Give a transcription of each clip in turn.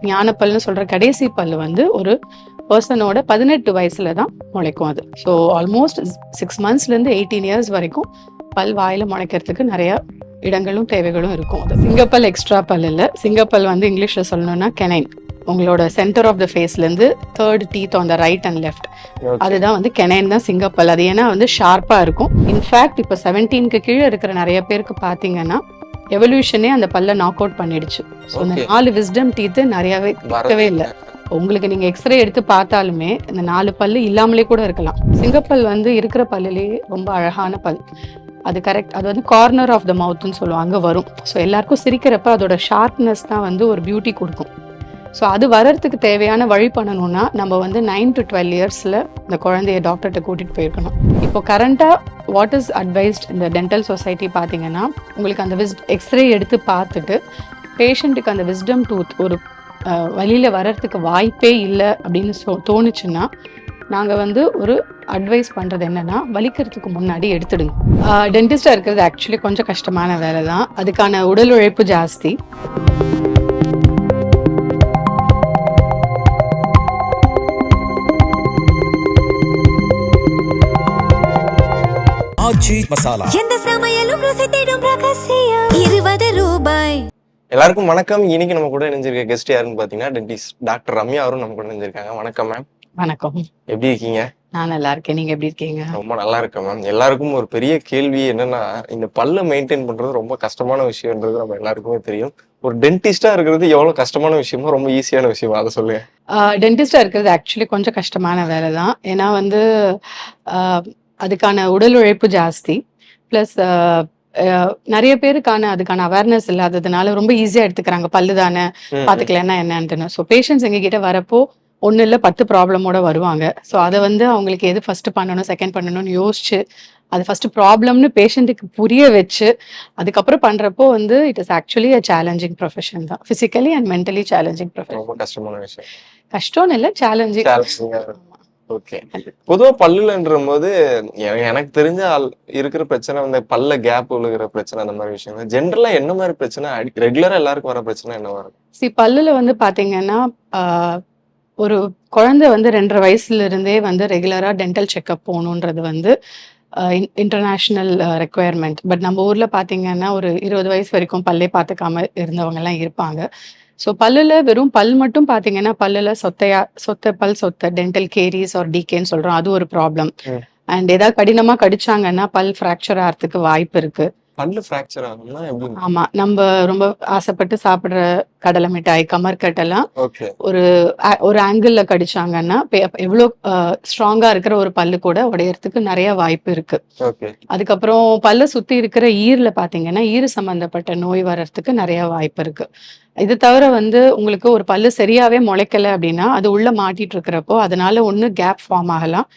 ஞானப்பல்னு சொல்ற கடைசி பல்லு வந்து ஒரு பர்சனோட 18 வயசுல தான் முளைக்கும் அது. ஸோ ஆல்மோஸ்ட் 6 monthsலேருந்து 18 years வரைக்கும் பல் வாயில முளைக்கிறதுக்கு நிறைய இடங்களும் தேவைகளும் இருக்கும். அது சிங்கப்பல் எக்ஸ்ட்ரா பல் இல்லை. சிங்கப்பல் வந்து இங்கிலீஷ்ல சொல்லணும்னா கெனைன். உங்களோட சென்டர் ஆஃப் த ஃபேஸ்லேருந்து third teeth on the right and left, அதுதான் வந்து கெனைன் தான் சிங்கப்பல். அது ஏன்னா வந்து ஷார்ப்பாக இருக்கும். இன்ஃபேக்ட் இப்போ 17க்கு கீழே இருக்கிற நிறைய பேருக்கு பார்த்தீங்கன்னா எவல்யூஷனே அந்த பல்ல நாக் அவுட் பண்ணிடுச்சு. ஸோ இந்த 4 விஸ்டம் டீத்து நிறையவே இருக்கவே இல்லை. உங்களுக்கு நீங்க எக்ஸ்ரே எடுத்து பார்த்தாலுமே இந்த 4 பல்லு இல்லாமலே கூட இருக்கலாம். சிங்கப்பல் வந்து இருக்கிற பல்லுலேயே ரொம்ப அழகான பல். அது கரெக்ட். அது வந்து கார்னர் ஆஃப் த மவுத்னு சொல்லுவாங்க, அங்கே வரும். ஸோ எல்லாருக்கும் சிரிக்கிறப்ப அதோட ஷார்ப்னஸ் தான் வந்து ஒரு பியூட்டி கொடுக்கும். ஸோ அது வர்றதுக்கு தேவையான வழி பண்ணணும்னா நம்ம வந்து 9 to 12 yearsல இந்த குழந்தைய டாக்டர்கிட்ட கூட்டிட்டு போயிருக்கணும். இப்போ கரண்டாக வாட் இஸ் அட்வைஸ்ட் இந்த டென்டல் சொசைட்டி பார்த்தீங்கன்னா, உங்களுக்கு அந்த எக்ஸ்ரே எடுத்து பார்த்துட்டு பேஷண்ட்டுக்கு அந்த விஸ்டம் டூத் ஒரு வழியில் வர்றதுக்கு வாய்ப்பே இல்லை அப்படின்னு தோணுச்சுன்னா நாங்கள் வந்து ஒரு அட்வைஸ் பண்ணுறது என்னென்னா, வலிக்கிறதுக்கு முன்னாடி எடுத்துடுங்க. டென்டிஸ்டாக இருக்கிறது ஆக்சுவலி கொஞ்சம் கஷ்டமான வேலை தான். அதுக்கான உடல் உழைப்பு ஜாஸ்தி. எல்லாருக்கும் வணக்கம். இன்னைக்கு நம்ம கூட இணைஞ்சிருக்க கெஸ்ட் யாருன்னு பாத்தீங்கன்னா டென்டிஸ்ட் டாக்டர் ரம்யா அவரும் நம்ம கூட இணைஞ்சிருக்காங்க. வணக்கம் மேம். வணக்கம். எப்படி இருக்கீங்க? நான் நல்லா இருக்கேன். நீங்க எப்படி இருக்கீங்க? ரொம்ப நல்லா இருக்கேன் மேம். எல்லாருக்கும் ஒரு பெரிய கேள்வி என்னன்னா, இந்த பல்ல மெயின்டைன் பண்றது ரொம்ப கஷ்டமான விஷயம்ன்றது நம்ம எல்லாருக்குமே தெரியும். ஒரு டென்டிஸ்டா இருக்கிறது எவ்வளவு கஷ்டமான விஷயமோ ரொம்ப ஈஸியான விஷயம், அதை சொல்லுங்க. டென்டிஸ்டா இருக்கிறது ஆக்சுவலி கொஞ்சம் கஷ்டமான வேலை தான். ஏன்னா வந்து அதுக்கான உடல் உழைப்பு ஜாஸ்தி. ப்ளஸ் நிறைய பேருக்கான அதுக்கான அவேர்னஸ் இல்லாததுனால ரொம்ப ஈஸியா எடுத்துக்கிறாங்க, பல்லு தானே பாத்துக்கலன்னா என்னன்னு. ஸோ பேஷண்ட்ஸ் எங்ககிட்ட வரப்போ ஒன்றும் இல்லை 10 ப்ராப்ளமோட வருவாங்க. ஸோ அதை வந்து அவங்களுக்கு எது ஃபர்ஸ்ட் பண்ணணும் செகண்ட் பண்ணணும்னு யோசிச்சு அது ஃபர்ஸ்ட் ப்ராப்ளம்னு பேஷண்ட்டுக்கு புரிய வச்சு அதுக்கப்புறம் பண்றப்போ வந்து it is actually a challenging profession தான். Physically and mentally challenging profession. ரொம்ப கஷ்டமான விஷயம். கஷ்டம்னு இல்லை, சேலஞ்சிங். ஓகே. பொதுவா பல்லுலன்ற போது எனக்கு தெரிஞ்ச இருக்கிற பிரச்சனை வந்து பல்ல கேப் விழுகிற பிரச்சனை, அந்த மாதிரி விஷயம். ஜென்ரலா என்ன மாதிரி பிரச்சனை ரெகுலரா எல்லாருக்கும் வர பிரச்சனை என்ன வரும்? பல்லுல வந்து பாத்தீங்கன்னா ஒரு குழந்தை வந்து 2.5 வயசுல இருந்தே வந்து ரெகுலரா டென்டல் செக்அப் போகணுன்றது வந்து இன்டர்நேஷனல் ரெக்குயர்மெண்ட். பட் நம்ம ஊர்ல பாத்தீங்கன்னா ஒரு 20 வயசு வரைக்கும் பல்லே பார்த்துக்காம இருந்தவங்க எல்லாம் இருப்பாங்க. ஸோ பல்லுல வெறும் பல் மட்டும் பார்த்தீங்கன்னா பல்லுல சொத்த டென்டல் கேரிஸ் ஆர் டிகேன்னு சொல்றோம், அது ஒரு ப்ராப்ளம். அண்ட் ஏதாவது கடினமா கடிச்சாங்கன்னா பல் ஃப்ராக்சர் ஆகிறதுக்கு வாய்ப்பு இருக்கு. பல்லு ஃப்ராக்சர் ஆகும்னா எப்படி? ஆமா, நம்ம ரொம்ப ஆசைப்பட்டு சாப்பிடுற கடலை மிட்டாய், கமர்கட்டெல்லாம் ஒரு ஆங்கிள் கடிச்சாங்கன்னா எவ்வளவு ஸ்ட்ராங்கா இருக்கிற ஒரு பல்லு கூட உடையறதுக்கு நிறைய வாய்ப்பு இருக்கு. அதுக்கப்புறம் பல்ல சுத்தி இருக்கிற ஈர்ல பாத்தீங்கன்னா ஈறு சம்பந்தப்பட்ட நோய் வர்றதுக்கு நிறைய வாய்ப்பு இருக்கு. இது தவிர வந்து உங்களுக்கு ஒரு பல்லு சரியாவே முளைக்கல அப்படின்னா அது உள்ள மாட்டிட்டு இருக்கிறப்போ அதனால ஒண்ணு கேப் ஃபார்ம் ஆகலாம்,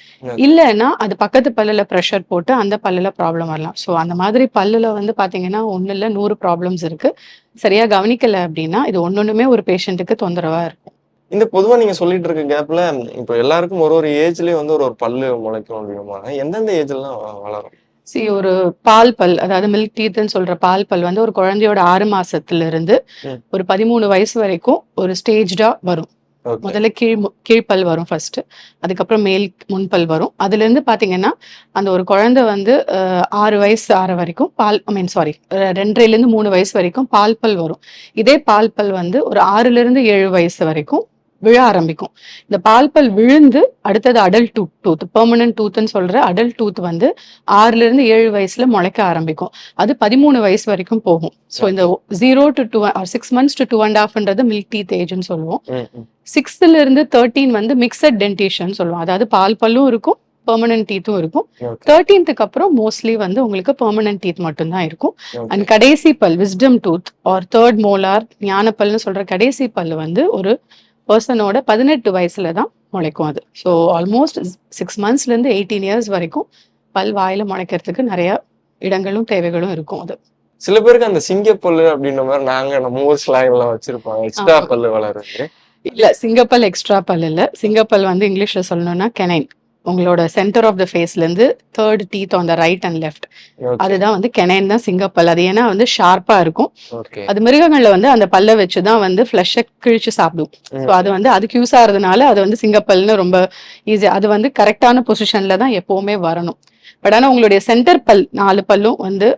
இல்லைன்னா அது பக்கத்து பல்லுல ப்ரெஷர் போட்டு அந்த பல்லுல ப்ராப்ளம் வரலாம். ஸோ அந்த மாதிரி பல்லுல வந்து பாத்தீங்கன்னா ஒண்ணு இல்ல 100 ப்ராப்ளம்ஸ் இருக்கு. சரியா கவனிக்கல அப்படின்னா இது ஒன்னொன்னுமே ஒரு பேஷண்ட்டுக்கு தொந்தரவா இருக்கும். இந்த பொதுவா நீங்க சொல்லிட்டு இருக்க கேப்ல இப்ப எல்லாருக்கும் ஒரு ஏஜ்லயே வந்து ஒரு பல்லு முளைக்கும் அப்படின்னா எந்தெந்த ஏஜ்லாம் வளரும்? ஒரு பால் பல், அதாவது மில்க் டீத்ன்னு சொல்ற பால் பல் வந்து ஒரு குழந்தையோட 6 மாசத்துல இருந்து ஒரு 13 வயசு வரைக்கும் ஒரு ஸ்டேஜ்டா வரும். முதல்ல கீழ்பல் வரும் ஃபர்ஸ்ட், அதுக்கப்புறம் மேல் முன்பல் வரும். அதுல இருந்து பாத்தீங்கன்னா அந்த ஒரு குழந்தை வந்து 6 வயசு ஆற வரைக்கும் 2.5 to 3 வயசு வரைக்கும் பால் பல் வரும். இதே பால் பல் வந்து ஒரு 6 to 7 வயசு வரைக்கும் விழ ஆரம்பிக்கும். இந்த பால் பல் விழுந்து அடுத்தது அடல்ட் டூத், பெர்மனன்ட் டூத்ன்னு சொல்ற அடல்ட் டூத் வந்து 6 to 7 வயசுல முளைக்க ஆரம்பிக்கும். அது 13 வயசு வரைக்கும் போகும். ஸோ இந்த 0 to 2 or 6 months to 2.5 milk teeth ஏஜ்னு சொல்லுவோம். 6th to 13 வந்து மிக்சட் டென்டேஷன் சொல்லுவோம். அதாவது பால் பல்லும் இருக்கும், பெர்மனன்ட் டீத்தும் இருக்கும். 13th அப்புறம் மோஸ்ட்லி வந்து உங்களுக்கு பெர்மனன்ட் டீத் மட்டும்தான் இருக்கும். அண்ட் கடைசி பல் wisdom tooth or third molar ஞானப்பல்னு சொல்ற கடைசி பல் வந்து ஒரு பர்சனோட 18 வயசுல தான் முளைக்கும் அது. ஸோ ஆல்மோஸ்ட் 6 monthsலேருந்து 18 years வரைக்கும் பல் வாயில முளைக்கிறதுக்கு நிறைய இடங்களும் தேவைகளும் இருக்கும். அது சில பேருக்கு அந்த சிங்கப்பல்லு அப்படின்ற மாதிரி நாங்க நம்ம ஊர் ஸ்லாங்லாம் வச்சிருப்பாங்க, எக்ஸ்ட்ரா பல்லு வளருது. இல்ல, சிங்கப்பல் எக்ஸ்ட்ரா பல் இல்ல. சிங்கப்பல் வந்து இங்கிலீஷ்ல சொல்லணும்னா கெனைன். உங்களோட சென்டர் ஆஃப் த ஃபேஸ்லேருந்து third teeth on the right and left, okay அதுதான் வந்து கெனைன் தான் சிங்கப்பல். அது ஏன்னா வந்து ஷார்ப்பா இருக்கும். ஓகே அது மிருகங்கள்ல வந்து அந்த பல்ல வச்சுதான் வந்து ஃப்ளஷை கிழிச்சு சாப்பிடும். ஸோ அது வந்து அதுக்கு யூஸ் ஆகுறதுனால அது வந்து சிங்கப்பல்னு ரொம்ப ஈஸி. அது வந்து கரெக்டான பொசிஷன்ல தான் எப்பவுமே வரணும். பட் ஆனா உங்களுடைய சென்டர் பல் 4 பல்லும் வந்து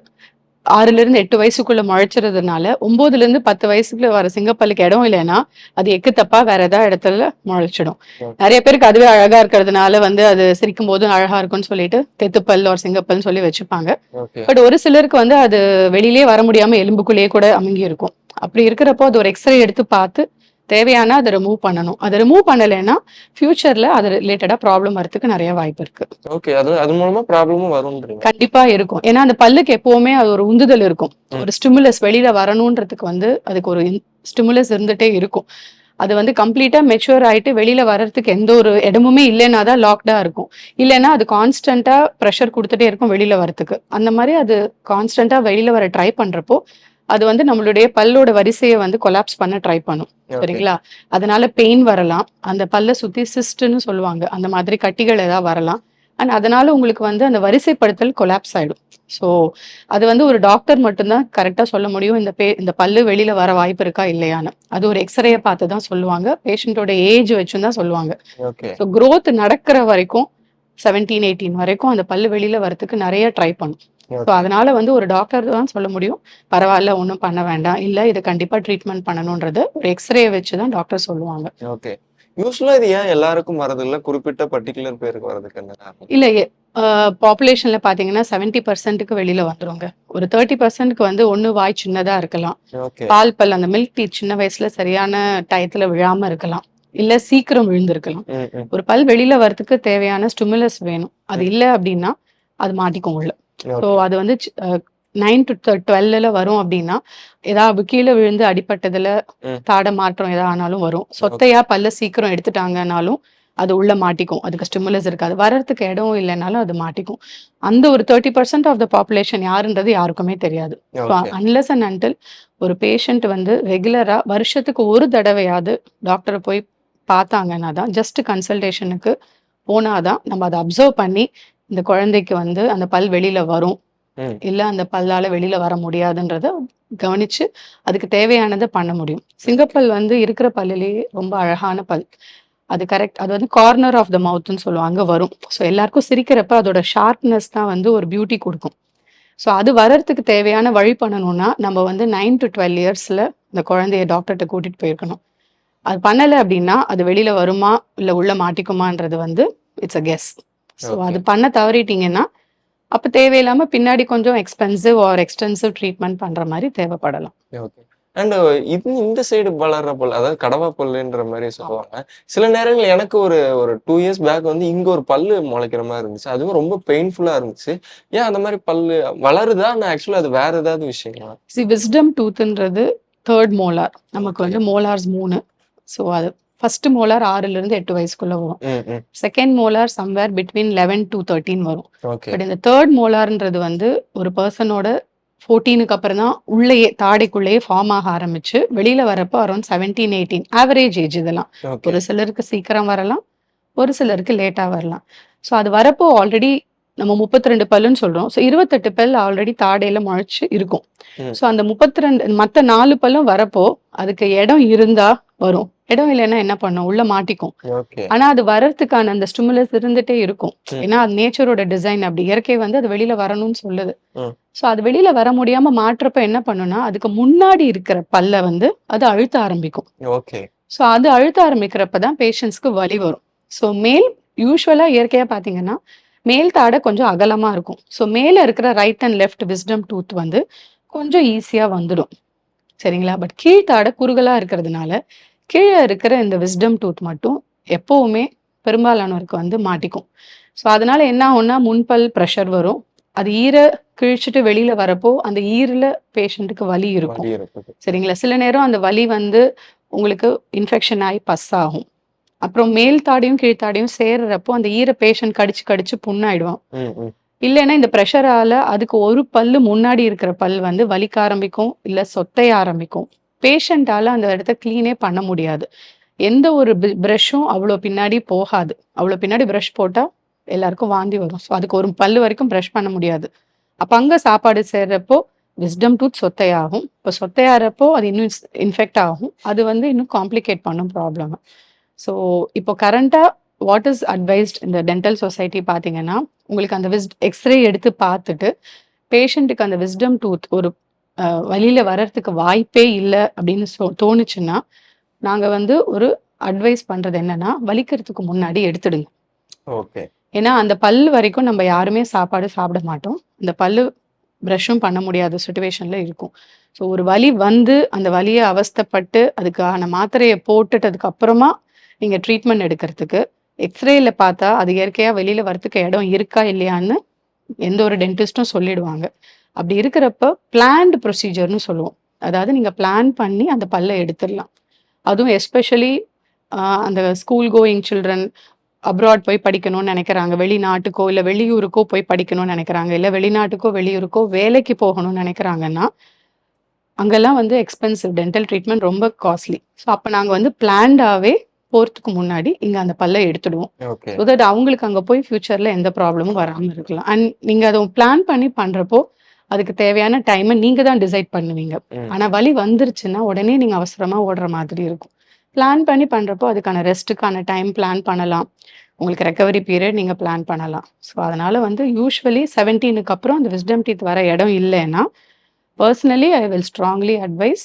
6ல இருந்து 8 வயசுக்குள்ள முளைச்சுறதுனால 9ல இருந்து 10 வயசுக்குள்ள வர சிங்கப்பல்லுக்கு இடம் இல்லைன்னா அது எக்கு தப்பா வேற ஏதாவது இடத்துல முளைச்சிடும். நிறைய பேருக்கு அதுவே அழகா இருக்கிறதுனால வந்து அது சிரிக்கும் போது அழகா இருக்கும்னு சொல்லிட்டு தெத்துப்பல் ஒரு சிங்கப்பல்னு சொல்லி வச்சுப்பாங்க. ஓகே பட் ஒரு சிலருக்கு வந்து அது வெளியிலேயே வர முடியாம எலும்புக்குள்ளேயே கூட அமுங்கி இருக்கும். அப்படி இருக்கிறப்போ அது ஒரு எக்ஸ்ரே எடுத்து பார்த்து தேவையான அதை ரிமூவ் பண்ணணும். அதை ரிமூவ் பண்ணலைன்னா ஃபியூச்சர்ல அது ரிலேட்டடா ப்ராப்ளம் வரதுக்கு நிறைய வாய்ப்பு இருக்கு. ஓகே அது மூலமா ப்ராப்ளமும் வரும்ன்றீங்க. கண்டிப்பா இருக்கும். ஏன்னா அந்த பல்லுக்கு எப்பவுமே அது ஒரு உந்துதல் இருக்கும். ஒரு ஸ்டிமுலஸ் வெளியில வரணுன்றதுக்கு வந்து அதுக்கு ஒரு ஸ்டிமுலஸ் இருந்துட்டே இருக்கும். அது வந்து கம்ப்ளீட்டா மெச்சூர் ஆயிட்டு வெளியில வர்றதுக்கு எந்த ஒரு இடமுமே இல்லைன்னா தான் லாக்டா இருக்கும். இல்லைன்னா அது கான்ஸ்டன்டா ப்ரெஷர் கொடுத்துட்டே இருக்கும் வெளியில வரதுக்கு. அந்த மாதிரி அது கான்ஸ்டன்டா வெளியில வர ட்ரை பண்றப்போ அது வந்து நம்மளுடைய பல்லோட வரிசையை வந்து கொலாப்ஸ் பண்ண ட்ரை பண்ணும். சரிங்களா? அதனால பெயின் வரலாம். அந்த பல்ல சுத்தி சிஸ்ட்னு சொல்லுவாங்க. அந்த மாதிரி கட்டிகள் ஏதாவது வரலாம். அண்ட் அதனால உங்களுக்கு வந்து அந்த வரிசைப்படுத்தல் கொலாப்ஸ் ஆயிடும். ஸோ அது வந்து ஒரு டாக்டர் மட்டும்தான் கரெக்டா சொல்ல முடியும் இந்த பல்லு வெளியில வர வாய்ப்பு இருக்கா இல்லையான்னு. அது ஒரு எக்ஸ்ரேயை பார்த்து தான் சொல்லுவாங்க. பேஷண்டோட ஏஜ் வச்சும் தான் சொல்லுவாங்க. ஓகே ஸோ growth நடக்கிற வரைக்கும் 17, 18 வரைக்கும் அந்த பல்லு வெளியில வரதுக்கு நிறைய ட்ரை பண்ணும். ஸோ அதனால வந்து ஒரு டாக்டர் தான் சொல்ல முடியும் பரவாயில்ல ஒன்றும் பண்ண வேண்டாம், இல்லை இதை கண்டிப்பா ட்ரீட்மெண்ட் பண்ணணும்ன்றது ஒரு எக்ஸ்ரே வச்சு தான் டாக்டர் சொல்லுவாங்க. ஓகே யூஸ்வலா இது ஏன் எல்லாருக்கும் வரது இல்ல, குறிப்பிட்ட பர்டிகுலர் பேருக்கு வரதுக்கு என்ன காரணம்? இல்ல பாப்புலேஷன்ல பாத்தீங்கன்னா 70%க்கு வெளியில வந்துருங்க. ஒரு 30%க்கு வந்து ஒண்ணு வாய் சின்னதா இருக்கலாம், ஓகே பால் பல் அந்த மில்க் டீத் சின்ன வயசுல சரியான டயத்துல விழாம இருக்கலாம், இல்ல சீக்கிரம் விழுந்திருக்கலாம். ஒரு பல் வெளியில வரதுக்கு தேவையான ஸ்டிமுலஸ் வேணும். அது இல்ல அப்படின்னா அது மாட்டிக்கும் உள்ள. ஸோ அது வந்து 9 to 12ல வரும் அப்படின்னா ஏதாவது கீழே விழுந்து அடிபட்டதுல தாட மாற்றம் ஏதாவது ஆனாலும் வரும். சொத்தையா பல்ல சீக்கிரம் எடுத்துட்டாங்கன்னாலும் அது உள்ள மாட்டிக்கும். அதுக்கு ஸ்டிமுலஸ் இருக்காது. வர்றதுக்கு இடம் இல்லைனாலும் அது மாட்டிக்கும். அந்த ஒரு 30% ஆஃப் த பாப்புலேஷன் யாருன்றது யாருக்குமே தெரியாது. அன்லெஸ் அண்ட் அன்டில் ஒரு பேஷண்ட் வந்து ரெகுலரா வருஷத்துக்கு ஒரு தடவையாவது டாக்டரை போய் பார்த்தாங்கன்னா தான், ஜஸ்ட் கன்சல்டேஷனுக்கு போனாதான் நம்ம அதை அப்சர்வ் பண்ணி இந்த குழந்தைக்கு வந்து அந்த பல் வெளியில வரும் இல்ல அந்த பல்லால வெளியில வர முடியாதுன்றத கவனிச்சு அதுக்கு தேவையானதை பண்ண முடியும். சிங்கப்பல் வந்து இருக்கிற பல்லுலேயே ரொம்ப அழகான பல். அது கரெக்ட். அது வந்து கார்னர் ஆஃப் த மவுத்னு சொல்லுவாங்க, அங்க வரும். ஸோ எல்லாருக்கும் சிரிக்கிறப்ப அதோட ஷார்ப்னஸ் தான் வந்து ஒரு பியூட்டி கொடுக்கும். ஸோ அது வர்றதுக்கு தேவையான வழி பண்ணணும்னா நம்ம வந்து 9 to 12 இயர்ஸ்ல இந்த குழந்தைய டாக்டர்கிட்ட கூட்டிட்டு போயிருக்கணும். அது பண்ணலை அப்படின்னா அது வெளியில வருமா இல்லை உள்ள மாட்டிக்குமான்றது வந்து இட்ஸ் அ கெஸ். ஸோ அது பண்ண தவறிட்டீங்கன்னா அப்ப தேவையில்லாம பின்னாடி கொஞ்சம் எக்ஸ்பென்சிவ் ஆர் எக்ஸ்டென்சிவ் ட்ரீட்மெண்ட் பண்ற மாதிரி தேவைப்படலாம். ஓகே அண்ட் இந்த சைடு வளர்ற பல், அதாவது கடவா பல்லுன்ற மாதிரி சொல்லுவாங்க. சில நேரங்கள் எனக்கு ஒரு ஒரு 2 இயர்ஸ் பேக் வந்து இங்க ஒரு பல்லு முளைக்கிற மாதிரி இருந்துச்சு. அதுவும் ரொம்ப பெயின்ஃபுல்லா இருந்துச்சு. ஏன் அந்த மாதிரி பல்லு வளருதா? நான் ஆக்சுவலா அது வேற ஏதாவது விஷயங்களா? விஸ்டம் டூத்ன்றது தேர்ட் மோலார். நமக்கு வந்து மோலார்ஸ் 3. ஸோ அது ஃபர்ஸ்ட் மோலார் 6ல இருந்து 8 வயசுக்குள்ள வரும். Second molar somewhere between 11 to 13 வரும். பட் இந்த தேர்ட் மோலார்ன்றது வந்து ஒரு பர்சனோட 14க்கு அப்புறம் தான் உள்ளேயே தாடைக்குள்ளேயே ஃபார்ம் ஆக ஆரம்பிச்சு வெளியில வரப்போ அரௌண்ட் 17, 18 ஆவரேஜ் ஏஜ். இதெல்லாம் ஒரு சிலருக்கு சீக்கிரம் வரலாம், ஒரு சிலருக்கு லேட்டா வரலாம். ஸோ அது வரப்போ ஆல்ரெடி நம்ம 32 பல்லுன்னு சொல்றோம். ஸோ 28 பல் ஆல்ரெடி தாடையில முளைச்சு இருக்கும். ஸோ அந்த 32 மற்ற 4 பல்லும் வரப்போ அதுக்கு இடம் இருந்தா வரும், இடம் இல்லைன்னா என்ன பண்ணும், உள்ள மாட்டிக்கும். ஆனா அது வர்றதுக்கான அந்த ஸ்டிமுலஸ் இருந்துட்டே இருக்கும். ஏன்னா அது நேச்சரோட டிசைன் அப்படி, இயற்கை வந்து அது வெளியில வரணும்னு சொல்லுது. ஸோ அது வெளியில வர முடியாம மாற்றப்ப என்ன பண்ணும்னா அதுக்கு முன்னாடி இருக்கிற பல்ல வந்து அது அழுத்த ஆரம்பிக்கும். ஸோ அது அழுத்த ஆரம்பிக்கிறப்பதான் பேஷண்ட்ஸ்க்கு வலி வரும். ஸோ மேல் யூஸ்வலா இயற்கையா பாத்தீங்கன்னா மேல் தாடை கொஞ்சம் அகலமா இருக்கும். ஸோ மேல இருக்கிற right and left wisdom tooth வந்து கொஞ்சம் ஈஸியா வந்துடும். சரிங்களா? பட் கீழ்த்தாடை குறுகலா இருக்கிறதுனால கீழே இருக்கிற இந்த விஸ்டம் டூத் மட்டும் எப்பவுமே பெரும்பாலானவருக்கு வந்து மாட்டிக்கும். ஸோ அதனால என்ன ஆகும்னா முன்பல் ப்ரெஷர் வரும். அது ஈர கிழிச்சிட்டு வெளியில வரப்போ அந்த ஈரில் பேஷண்ட்டுக்கு வலி இருக்கும். சரிங்களா? சில நேரம் அந்த வலி வந்து உங்களுக்கு இன்ஃபெக்ஷன் ஆகி பஸ் ஆகும். அப்புறம் மேல் தாடையும் கீழ்த்தாடையும் சேர்றப்போ அந்த ஈர பேஷண்ட் கடிச்சு கடிச்சு புண்ணாயிடுவான். இல்லைன்னா இந்த ப்ரெஷரால அதுக்கு ஒரு பல்லு முன்னாடி இருக்கிற பல் வந்து வலிக்க ஆரம்பிக்கும், இல்ல சொத்தைய ஆரம்பிக்கும். பேஷண்டால அந்த இடத்த கிளீனே பண்ண முடியாது. எந்த ஒரு ப்ரஷும் அவ்வளோ பின்னாடி போகாது. அவ்வளோ பின்னாடி ப்ரஷ் போட்டா எல்லாருக்கும் வாந்தி வரும். ஸோ அதுக்கு ஒரு பல்லு வரைக்கும் ப்ரஷ் பண்ண முடியாது. அப்போ அங்கே சாப்பாடு சேர்றப்போ விஸ்டம் டூத் சொத்தையாகும். இப்போ சொத்தையாகிறப்போ அது இன்னும் இன்ஃபெக்ட் ஆகும். அது வந்து இன்னும் காம்ப்ளிகேட் பண்ணும் ப்ராப்ளம். ஸோ இப்போ கரண்ட்டாக வாட் இஸ் அட்வைஸ்ட் இந்த டென்டல் சொசைட்டி பார்த்தீங்கன்னா, உங்களுக்கு அந்த எக்ஸ்ரே எடுத்து பார்த்துட்டு பேஷண்ட்டுக்கு அந்த விஸ்டம் டூத் ஒரு வழியில வர்றதுக்கு வாய்ப்பே இல்லை அப்படின்னு தோணுச்சுன்னா, நாங்கள் வந்து ஒரு அட்வைஸ் பண்ணுறது என்னன்னா, வலிக்கிறதுக்கு முன்னாடி எடுத்துடுங்க. ஓகே. ஏன்னா அந்த பல்லு வரைக்கும் நம்ம யாருமே சாப்பாடு சாப்பிட மாட்டோம். இந்த பல்லு ப்ரஷ்ஷும் பண்ண முடியாத சுச்சுவேஷன்ல இருக்கும். ஸோ ஒரு வலி வந்து அந்த வலியை அவஸ்தைப்பட்டு அதுக்கான மாத்திரையை போட்டுட்டதுக்கு அப்புறமா நீங்கள் ட்ரீட்மெண்ட் எடுக்கிறதுக்கு எக்ஸ்ரேல பார்த்தா அது இயற்கையாக வெளியில் வரத்துக்கு இடம் இருக்கா இல்லையான்னு எந்த ஒரு டென்டிஸ்ட்டும் சொல்லிடுவாங்க. அப்படி இருக்கிறப்ப பிளான்டு ப்ரொசீஜர்னு சொல்லுவோம். அதாவது நீங்கள் பிளான் பண்ணி அந்த பல்லை எடுத்துடலாம். அதுவும் எஸ்பெஷலி அந்த ஸ்கூல் கோயிங் சில்ட்ரன் அப்ராட் போய் படிக்கணும்னு நினைக்கிறாங்க, வெளிநாட்டுக்கோ இல்லை வெளியூருக்கோ போய் படிக்கணும்னு நினைக்கிறாங்க, இல்லை வெளிநாட்டுக்கோ வெளியூருக்கோ வேலைக்கு போகணும்னு நினைக்கிறாங்கன்னா, அங்கெல்லாம் வந்து எக்ஸ்பென்சிவ் டென்டல் ட்ரீட்மெண்ட் ரொம்ப காஸ்ட்லி. ஸோ அப்போ நாங்கள் வந்து பிளான்டாகவே போகிறதுக்கு முன்னாடி இங்கே அந்த பல்லை எடுத்துடுவோம். ஸோ தட் அவங்களுக்கு அங்கே போய் ஃபியூச்சரில் எந்த ப்ராப்ளமும் வராமல் இருக்கலாம். அண்ட் நீங்கள் அதை பிளான் பண்ணி பண்ணுறப்போ அதுக்கு தேவையான டைமை நீங்கள் தான் டிசைட் பண்ணுவீங்க. ஆனால் வலி வந்துருச்சுன்னா உடனே நீங்கள் அவசரமாக ஓடுற மாதிரி இருக்கும். பிளான் பண்ணி பண்ணுறப்போ அதுக்கான ரெஸ்ட்டுக்கான டைம் பிளான் பண்ணலாம். உங்களுக்கு ரெக்கவரி பீரியட் நீங்கள் பிளான் பண்ணலாம். ஸோ அதனால் வந்து யூஸ்வலி 17க்கு அப்புறம் அந்த விஸ்டம் டீத் வர இடம் இல்லைன்னா personally I will strongly advice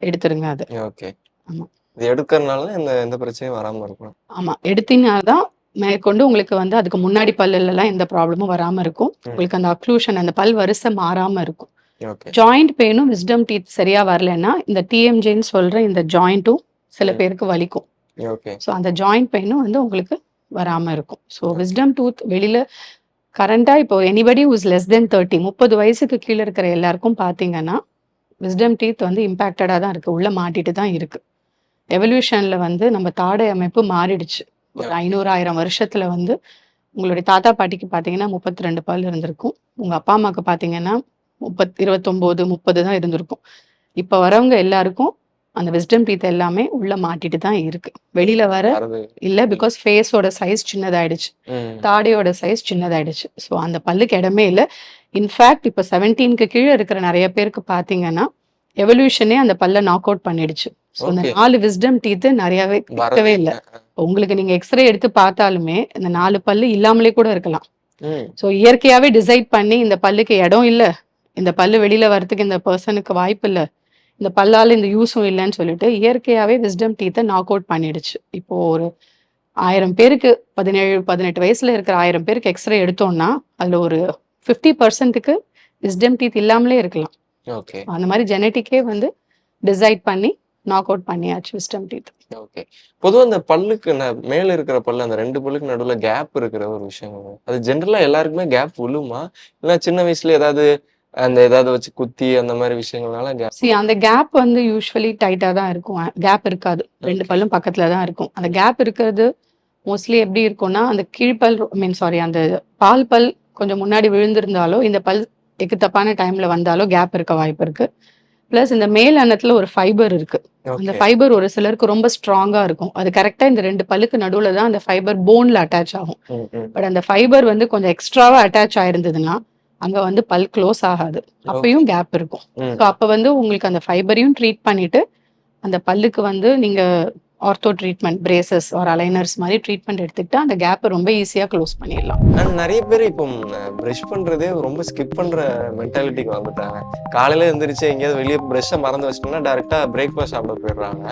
எடுத்துருங்க அது. ஓகே. ஆமாம், இது எடுக்கிறதுனால எந்த பிரச்சனையும் வராமல் இருக்கும். ஆமாம், எடுத்தீங்கன்னா மேற்கொண்டு உங்களுக்கு வந்து அதுக்கு முன்னாடி பல்லுலலாம் எந்த ப்ராப்ளமும் வராமல் இருக்கும். உங்களுக்கு அந்த அக்ளூஷன் அந்த பல் வரிசை மாறாமல் இருக்கும். ஜாயிண்ட் பெயினும் விஸ்டம் டீத் சரியாக வரலன்னா இந்த டிஎம்ஜேன்னு சொல்கிற இந்த ஜாயிண்ட்டும் சில பேருக்கு வலிக்கும். ஸோ அந்த ஜாயிண்ட் பெயினும் வந்து உங்களுக்கு வராமல் இருக்கும். ஸோ விஸ்டம் டூத் வெளியில் கரண்டாக இப்போ எனிபடி ஹூஸ் லெஸ் தென் 30 வயசுக்கு கீழே இருக்கிற எல்லாருக்கும் பார்த்தீங்கன்னா விஸ்டம் டீத் வந்து இம்பேக்டடாக தான் இருக்குது, உள்ளே மாட்டிட்டு தான் இருக்குது. எவல்யூஷனில் வந்து நம்ம தாடை அமைப்பு மாறிடுச்சு. ஒரு 500,000 வருஷத்தில் வந்து உங்களுடைய தாத்தா பாட்டிக்கு பார்த்தீங்கன்னா 32 பல் இருந்திருக்கும். உங்கள் அப்பா அம்மாவுக்கு பார்த்தீங்கன்னா 29, 30 தான் இருந்திருக்கும். இப்போ வரவங்க எல்லாருக்கும் அந்த விஸ்டம் டீத் எல்லாமே உள்ள மாட்டிட்டு தான் இருக்கு. வெளியில வர இல்லை, பிகாஸ் ஃபேஸோட சைஸ் சின்னதாயிடுச்சு, தாடையோட சைஸ் சின்னதாயிடுச்சு. ஸோ அந்த பல்லுக்கு இடமே இல்லை. இன்ஃபேக்ட் இப்போ 17க்கு கீழே இருக்கிற நிறைய பேருக்கு பார்த்தீங்கன்னா எவல்யூஷனே அந்த பல்லை நாக் அவுட் பண்ணிடுச்சு. ஸோ அந்த 4 விஸ்டம் டீத்து நிறையவே இருக்கவே இல்லை. உங்களுக்கு நீங்க எக்ஸ்ரே எடுத்து பார்த்தாலுமே இந்த 4 பல்லு இல்லாமலே கூட இருக்கலாம். ஸோ இயற்கையாவே டிசைட் பண்ணி இந்த பல்லுக்கு இடம் இல்லை, இந்த பல்லு வெளியில வர்றதுக்கு இந்த பர்சனுக்கு வாய்ப்பு இல்லை, இந்த பல்லால இந்த யூஸும் இல்லைன்னு சொல்லிட்டு இயற்கையாவே விஸ்டம் டீத்தை நாக் அவுட் பண்ணிடுச்சு. இப்போ ஒரு 1000 பேருக்கு 17-18 வயசுல இருக்கிற 1000 பேருக்கு எக்ஸ்ரே எடுத்தோம்னா அதுல ஒரு 50%க்கு விஸ்டம் டீத் இல்லாமலே இருக்கலாம். அந்த மாதிரி ஜெனட்டிக்கே வந்து டிசைட் பண்ணி நாக் அவுட் பண்ணியாச்சு விஸ்டம் டீத். ஓகே. பொதுவா அந்த பல்லுக்கு மேல இருக்கிற பல்லு அந்த 2 பல்லுக்கு நடுவுல கேப் இருக்கிற ஒரு விஷயம், அது ஜென்ரலா எல்லாருக்குமே கேப் விழுமா, இல்ல சின்ன வயசுல ஏதாவது வச்சு குத்தி அந்த மாதிரி விஷயங்கள்னால கேப்? அந்த கேப் வந்து யூஸ்வலி டைட்டா தான் இருக்கும். கேப் இருக்காது, 2 பல்லும் பக்கத்துல தான் இருக்கும். அந்த கேப் இருக்கிறது மோஸ்ட்லி எப்படி இருக்கும்னா அந்த கீழ்பல் அந்த பால் பல் கொஞ்சம் முன்னாடி விழுந்திருந்தாலோ இந்த பல் எக்கு தப்பான டைம்ல வந்தாலோ கேப் இருக்க வாய்ப்பு இருக்கு. பிளஸ் இந்த மேல் அன்னத்துல ஒரு ஃபைபர் இருக்கு. அந்த ஃபைபர் ஒரு சிலருக்கு ரொம்ப ஸ்ட்ராங்கா இருக்கும். அது கரெக்டா இந்த 2 பல்லுக்கு நடுவுல தான் அந்த ஃபைபர் போன்ல அட்டாச் ஆகும். பட் அந்த ஃபைபர் வந்து கொஞ்சம் எக்ஸ்ட்ராவா அட்டாச் ஆயிருந்ததுன்னா அங்க வந்து பல் க்ளோஸ் ஆகாது, அப்பயும் கேப் இருக்கும். ஸோ அப்ப வந்து உங்களுக்கு அந்த ஃபைபரையும் ட்ரீட் பண்ணிட்டு அந்த பல்லுக்கு வந்து நீங்க ortho treatment, braces or aligners மாதிரி ட்ரீட்மெண்ட் எடுத்துக்கிட்டா அந்த கேப்பை ரொம்ப ஈஸியா க்ளோஸ் பண்ணிடலாம். நிறைய பேர் இப்போ ப்ரஷ் பண்றதே ரொம்ப ஸ்கிப் பண்ற மென்டாலிட்டிக்கு வந்துட்டாங்க. காலையில எழுந்திரிச்சு எங்கேயாவது வெளியே ப்ரஷ்ஷை மறந்து வச்சிட்டோம்னா டைரக்டா பிரேக்ஃபாஸ்ட் சாப்பிட போயிடுறாங்க.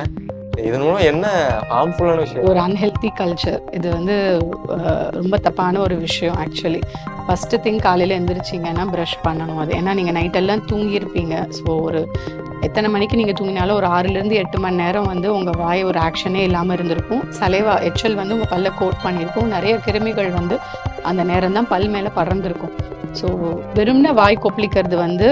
இதன் மூலம் என்ன ஹார்ம்ஃபுல்லான விஷயம்? ஒரு அன்ஹெல்தி கல்ச்சர். இது வந்து ரொம்ப தப்பான ஒரு விஷயம். ஆக்சுவலி ஃபர்ஸ்ட் திங் காலையில் எழுந்திரிச்சிங்கன்னா ப்ரஷ் பண்ணணும். அது ஏன்னா நீங்கள் நைட்டெல்லாம் தூங்கியிருப்பீங்க. ஸோ ஒரு எத்தனை மணிக்கு நீங்கள் தூங்கினாலும் ஒரு 6லேருந்து 8 மணி நேரம் வந்து உங்கள் வாய் ஒரு ஆக்ஷனே இல்லாமல் இருந்திருக்கும். சலைவா எச்சல் வந்து உங்கள் பல்ல கோட் பண்ணியிருக்கும். நிறைய கிருமிகள் வந்து அந்த நேரம் தான் பல் மேலே பறந்துருக்கும். ஸோ வெறும்னா வாய் கொப்பளிக்கிறது வந்து